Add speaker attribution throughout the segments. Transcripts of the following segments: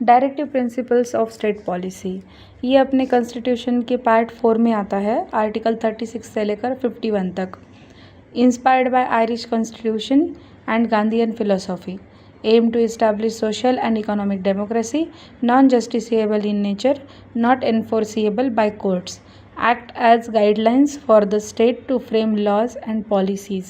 Speaker 1: Directive principles of state policy, ये अपने constitution के पार्ट 4 में आता है, आर्टिकल 36 से लेकर 51 तक। Inspired by Irish constitution and Gandhian philosophy, aim to establish social and economic democracy, non justiciable in nature, not enforceable by courts, act as guidelines for the state to frame laws and policies।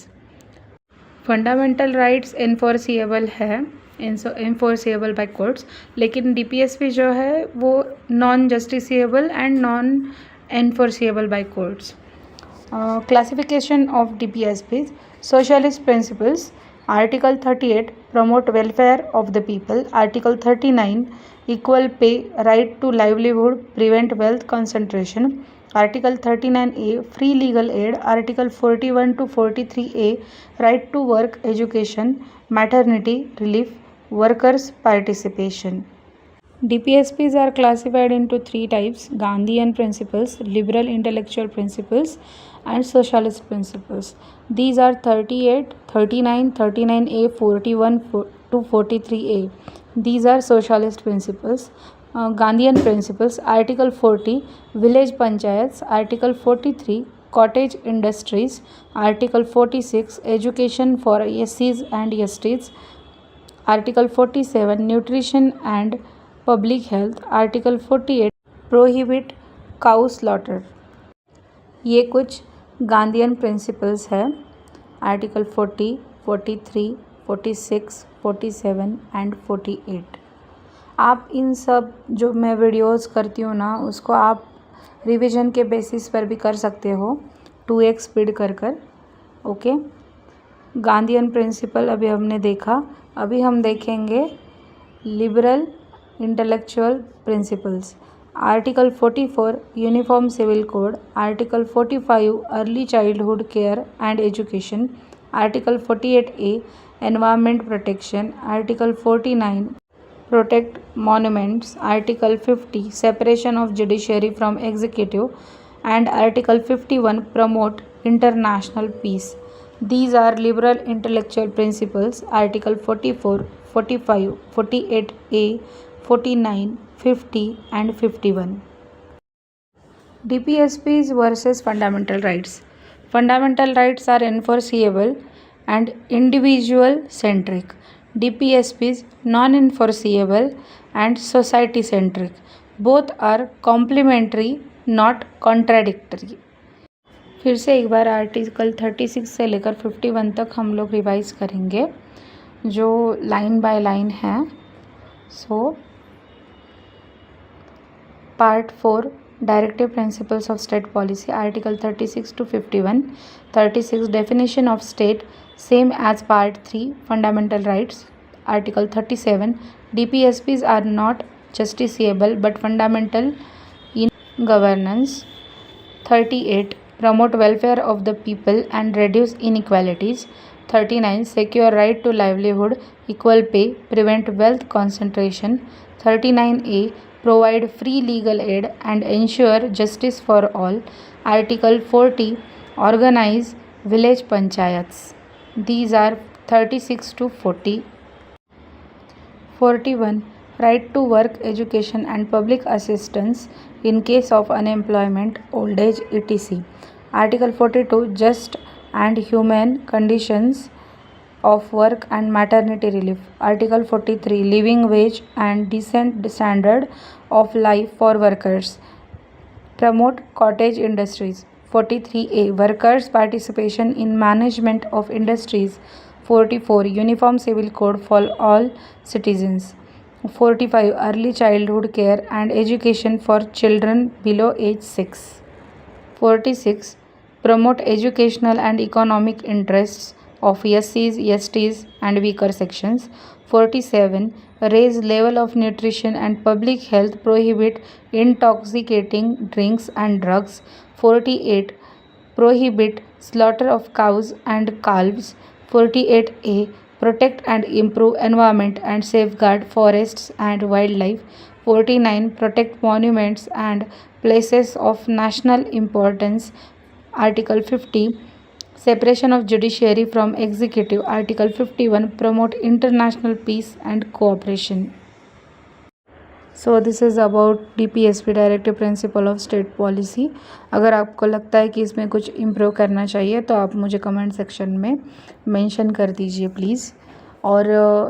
Speaker 1: Fundamental rights enforceable है, enforceable by courts, लेकिन DPSP जो है वो non justiciable and non enforceable by courts. Classification of DPSPs, socialist principles, article 38 promote welfare of the people, article 39 equal pay, right to livelihood, prevent wealth concentration, article 39A free legal aid, article 41 to 43A right to work, education, maternity relief, workers participation. DPSPs are classified into 3 types: Gandhian principles, liberal intellectual principles, and socialist principles. These are 38, 39, 39A, 41 to 43A. These are socialist principles. Gandhian principles, Article 40 village panchayats, Article 43 cottage industries, Article 46 education for SCs and STs, Article 47 nutrition and public health, Article 48 prohibit cow slaughter। ये कुछ Gandhian principles है, article 40, 43, 46, 47 and 48। आप इन सब जो मैं videos करती हूँ ना, उसको आप रिवीजन के बेसिस पर भी कर सकते हो, 2x स्पीड कर। ओके, गांधीयन प्रिंसिपल अभी हमने देखा, अभी हम देखेंगे liberal intellectual principles. Article 44 uniform civil code, article 45 early childhood care and education, article 48A environment protection, article 49 protect monuments, article 50 separation of judiciary from executive, and article 51 promote international peace. These are liberal intellectual principles, article 44, 45, 48A, 49, 50 and 51। DPSPs versus fundamental rights. Fundamental rights are enforceable and individual centric. DPSPs non-enforceable and society centric. Both are complementary, not contradictory। फिर से एक बार article 36 से लेकर 51 तक हम लोग revise करेंगे, जो लाइन बाय लाइन है। So part 4 directive principles of state policy, article 36 to 51। 36 definition of state, same as part 3 fundamental rights, article 37 DPSPs are not justiciable but fundamental in governance, 38 promote welfare of the people and reduce inequalities, 39 secure right to livelihood, equal pay, prevent wealth concentration, 39A provide free legal aid and ensure justice for all, article 40 organize village panchayats। These are 36 to 40। 41 right to work, education and public assistance in case of unemployment, old age, etc. Article 42 just and humane conditions of work and maternity relief, Article 43 living wage and decent standard of life for workers, promote cottage industries, 43A workers participation in management of industries, 44 uniform civil code for all citizens, 45 early childhood care and education for children below age 6, 46 promote educational and economic interests of SCs, STs and weaker sections, 47 raise level of nutrition and public health, prohibit intoxicating drinks and drugs, 48 prohibit slaughter of cows and calves, 48A protect and improve environment and safeguard forests and wildlife, 49 protect monuments and places of national importance, article 50 separation of judiciary from executive, article 51 promote international peace and cooperation। So this is about DPSP directive principle of state policy. अगर आपको लगता है कि इसमें कुछ improve करना चाहिए तो आप मुझे कमेंट सेक्शन में मेंशन कर दीजिए प्लीज़। और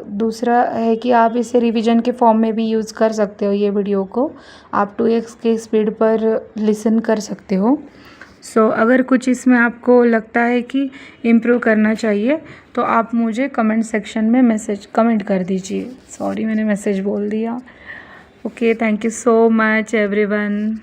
Speaker 1: दूसरा है कि आप इसे रिवीजन के फॉर्म में भी यूज़ कर सकते हो। ये वीडियो को आप 2x के स्पीड पर लिसन कर सकते हो। सो अगर कुछ इसमें आपको लगता है कि इम्प्रूव करना चाहिए तो आप मुझे कमेंट सेक्शन में कमेंट कर दीजिए। सॉरी, मैंने मैसेज बोल दिया। Okay, thank you so much everyone.